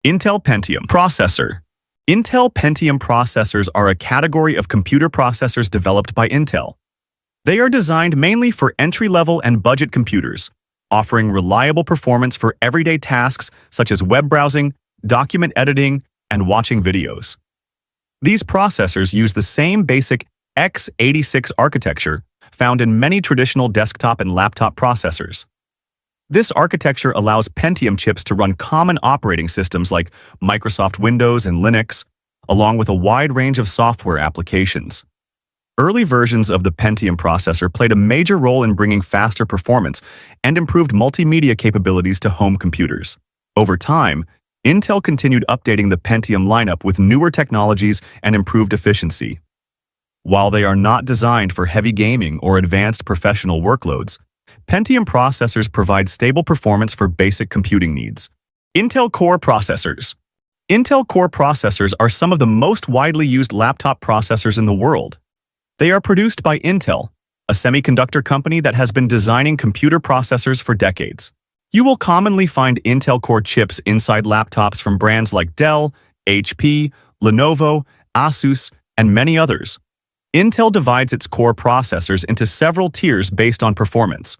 Intel Pentium processor. Intel Pentium processors are a category of computer processors developed by Intel. They are designed mainly for entry-level and budget computers, offering reliable performance for everyday tasks such as web browsing, document editing, and watching videos. These processors use the same basic x86 architecture found in many traditional desktop and laptop processors. This architecture allows Pentium chips to run common operating systems like Microsoft Windows and Linux, along with a wide range of software applications. Early versions of the Pentium processor played a major role in bringing faster performance and improved multimedia capabilities to home computers. Over time, Intel continued updating the Pentium lineup with newer technologies and improved efficiency. While they are not designed for heavy gaming or advanced professional workloads, Pentium processors provide stable performance for basic computing needs. Intel Core processors. Intel Core processors are some of the most widely used laptop processors in the world. They are produced by Intel, a semiconductor company that has been designing computer processors for decades. You will commonly find Intel Core chips inside laptops from brands like Dell, HP, Lenovo, Asus, and many others. Intel divides its core processors into several tiers based on performance.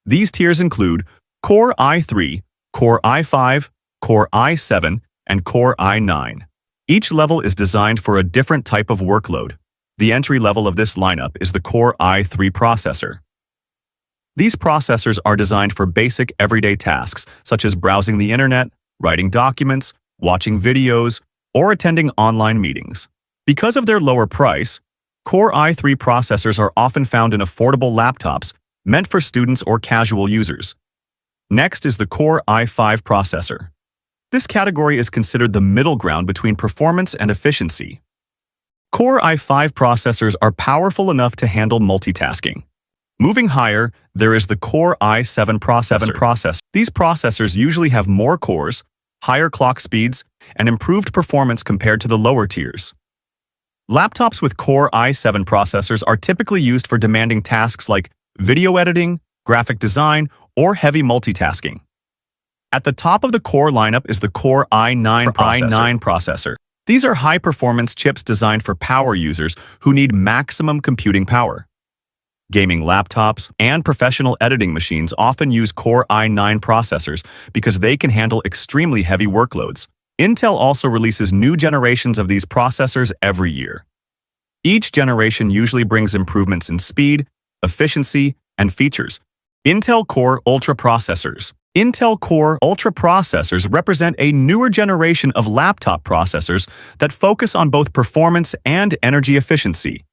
These tiers include Core i3, Core i5, Core i7, and Core i9. Each level is designed for a different type of workload. The entry level of this lineup is the Core i3 processor. These processors are designed for basic everyday tasks such as browsing the internet, writing documents, watching videos, or attending online meetings. Because of their lower price, Core i3 processors are often found in affordable laptops meant for students or casual users. Next is the Core i5 processor. This category is considered the middle ground between performance and efficiency. Core i5 processors are powerful enough to handle multitasking. Moving higher, there is the Core i7 processor. These processors usually have more cores, higher clock speeds, and improved performance compared to the lower tiers. Laptops with Core i7 processors are typically used for demanding tasks like video editing, graphic design, or heavy multitasking. At the top of the Core lineup is the Core i9 processor. These are high-performance chips designed for power users who need maximum computing power. Gaming laptops and professional editing machines often use Core i9 processors because they can handle extremely heavy workloads. Intel also releases new generations of these processors every year. Each generation usually brings improvements in speed, efficiency, and features. Intel Core Ultra processors. Intel Core Ultra processors represent a newer generation of laptop processors that focus on both performance and energy efficiency.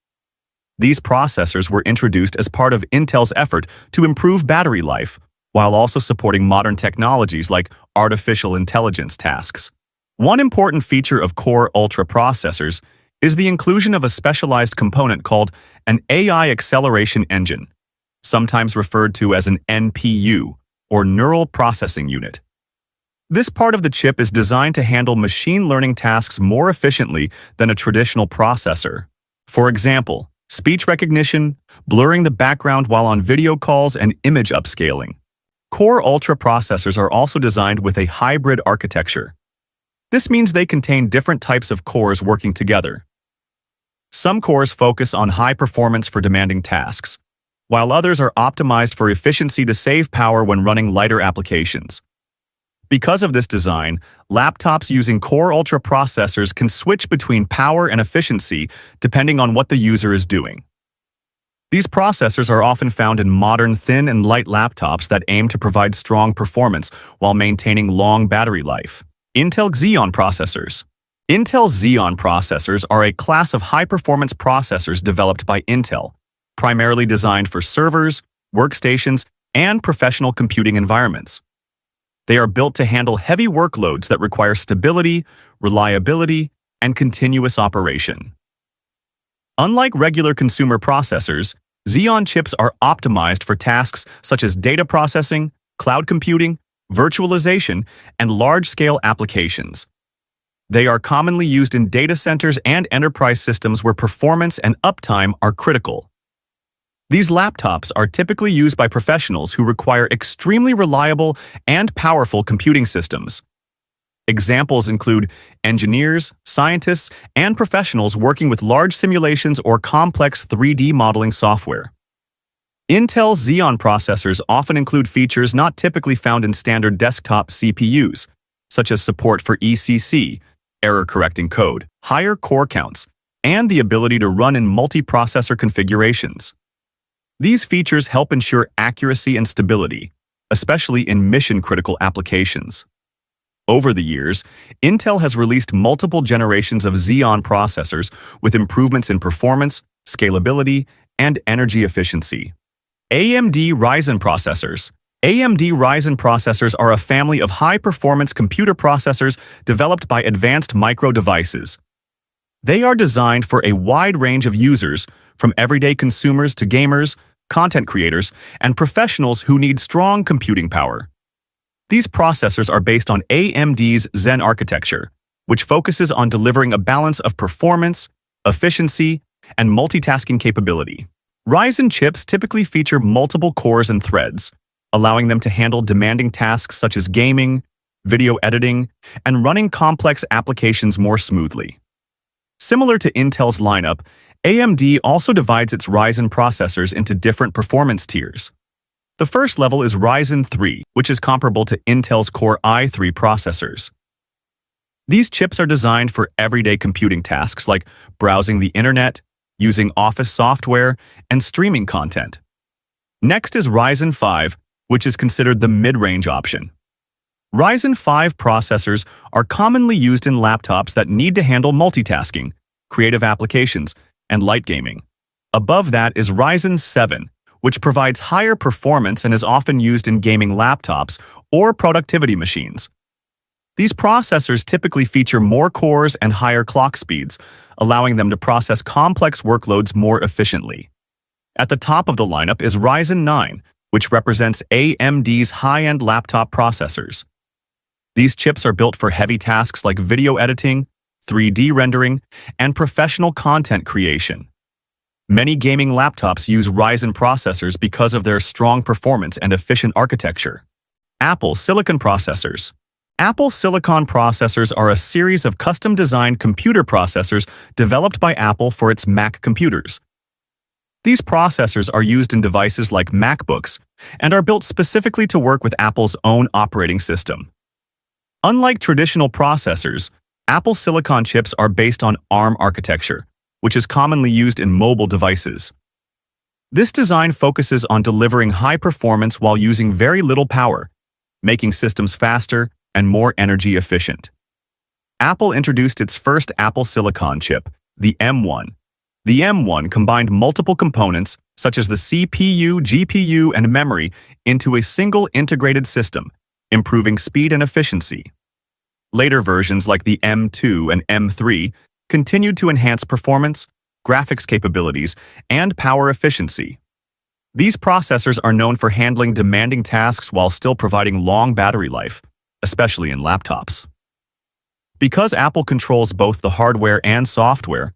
These processors were introduced as part of Intel's effort to improve battery life, while also supporting modern technologies like artificial intelligence tasks. One important feature of Core Ultra processors is the inclusion of a specialized component called an AI acceleration engine, sometimes referred to as an NPU, or Neural Processing Unit. This part of the chip is designed to handle machine learning tasks more efficiently than a traditional processor. For example, speech recognition, blurring the background while on video calls, and image upscaling. Core Ultra processors are also designed with a hybrid architecture. This means they contain different types of cores working together. Some cores focus on high performance for demanding tasks, while others are optimized for efficiency to save power when running lighter applications. Because of this design, laptops using Core Ultra processors can switch between power and efficiency depending on what the user is doing. These processors are often found in modern thin and light laptops that aim to provide strong performance while maintaining long battery life. Intel Xeon processors. Intel Xeon processors are a class of high-performance processors developed by Intel, primarily designed for servers, workstations, and professional computing environments. They are built to handle heavy workloads that require stability, reliability, and continuous operation. Unlike regular consumer processors, Xeon chips are optimized for tasks such as data processing, cloud computing, virtualization, and large-scale applications. They are commonly used in data centers and enterprise systems where performance and uptime are critical. These laptops are typically used by professionals who require extremely reliable and powerful computing systems. Examples include engineers, scientists, and professionals working with large simulations or complex 3D modeling software. Intel's Xeon processors often include features not typically found in standard desktop CPUs, such as support for ECC, error-correcting code, higher core counts, and the ability to run in multi-processor configurations. These features help ensure accuracy and stability, especially in mission-critical applications. Over the years, Intel has released multiple generations of Xeon processors with improvements in performance, scalability, and energy efficiency. AMD Ryzen Processors. AMD Ryzen processors are a family of high-performance computer processors developed by Advanced Micro Devices. They are designed for a wide range of users, from everyday consumers to gamers, content creators, and professionals who need strong computing power. These processors are based on AMD's Zen architecture, which focuses on delivering a balance of performance, efficiency, and multitasking capability. Ryzen chips typically feature multiple cores and threads, allowing them to handle demanding tasks such as gaming, video editing, and running complex applications more smoothly. Similar to Intel's lineup, AMD also divides its Ryzen processors into different performance tiers. The first level is Ryzen 3, which is comparable to Intel's Core i3 processors. These chips are designed for everyday computing tasks like browsing the internet, using Office software, and streaming content. Next is Ryzen 5, which is considered the mid-range option. Ryzen 5 processors are commonly used in laptops that need to handle multitasking, creative applications, and light gaming. Above that is Ryzen 7, which provides higher performance and is often used in gaming laptops or productivity machines. These processors typically feature more cores and higher clock speeds, allowing them to process complex workloads more efficiently. At the top of the lineup is Ryzen 9, which represents AMD's high-end laptop processors. These chips are built for heavy tasks like video editing, 3D rendering, and professional content creation. Many gaming laptops use Ryzen processors because of their strong performance and efficient architecture. Apple Silicon Processors. Apple Silicon processors are a series of custom-designed computer processors developed by Apple for its Mac computers. These processors are used in devices like MacBooks and are built specifically to work with Apple's own operating system. Unlike traditional processors, Apple Silicon chips are based on ARM architecture, which is commonly used in mobile devices. This design focuses on delivering high performance while using very little power, making systems faster and more energy efficient. Apple introduced its first Apple Silicon chip, the M1. The M1 combined multiple components, such as the CPU, GPU, and memory, into a single integrated system, improving speed and efficiency. Later versions like the M2 and M3 continued to enhance performance, graphics capabilities, and power efficiency. These processors are known for handling demanding tasks while still providing long battery life, especially in laptops. Because Apple controls both the hardware and software,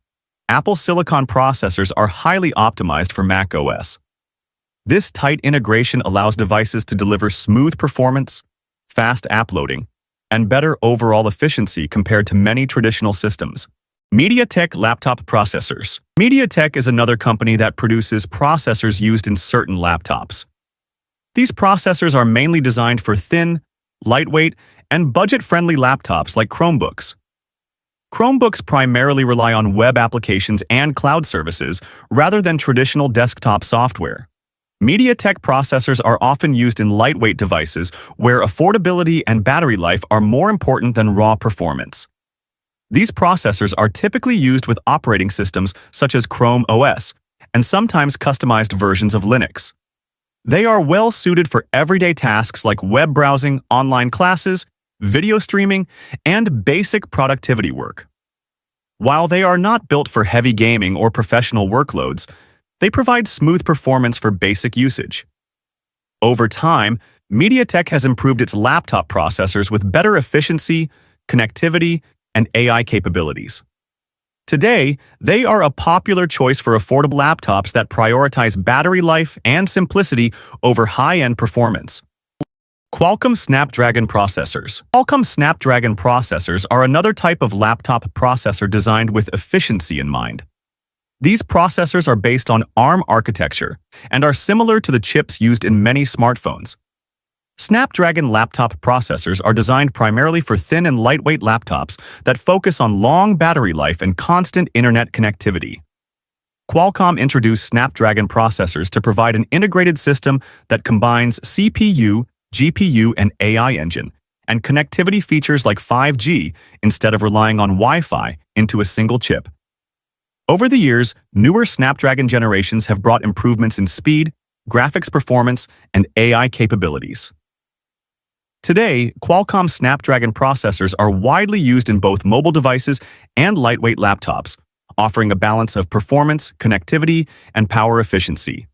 Apple Silicon processors are highly optimized for macOS. This tight integration allows devices to deliver smooth performance, fast app loading, and better overall efficiency compared to many traditional systems. MediaTek Laptop Processors. MediaTek is another company that produces processors used in certain laptops. These processors are mainly designed for thin, lightweight, and budget-friendly laptops like Chromebooks. Chromebooks primarily rely on web applications and cloud services rather than traditional desktop software. MediaTek processors are often used in lightweight devices where affordability and battery life are more important than raw performance. These processors are typically used with operating systems such as Chrome OS and sometimes customized versions of Linux. They are well suited for everyday tasks like web browsing, online classes, video streaming, and basic productivity work. While they are not built for heavy gaming or professional workloads, they provide smooth performance for basic usage. Over time, MediaTek has improved its laptop processors with better efficiency, connectivity, and AI capabilities. Today, they are a popular choice for affordable laptops that prioritize battery life and simplicity over high-end performance. Qualcomm Snapdragon processors. Qualcomm Snapdragon processors are another type of laptop processor designed with efficiency in mind. These processors are based on ARM architecture and are similar to the chips used in many smartphones. Snapdragon laptop processors are designed primarily for thin and lightweight laptops that focus on long battery life and constant internet connectivity. Qualcomm introduced Snapdragon processors to provide an integrated system that combines CPU, GPU, and AI engine, and connectivity features like 5G instead of relying on Wi-Fi into a single chip. Over the years, newer Snapdragon generations have brought improvements in speed, graphics performance, and AI capabilities. Today, Qualcomm Snapdragon processors are widely used in both mobile devices and lightweight laptops, offering a balance of performance, connectivity, and power efficiency.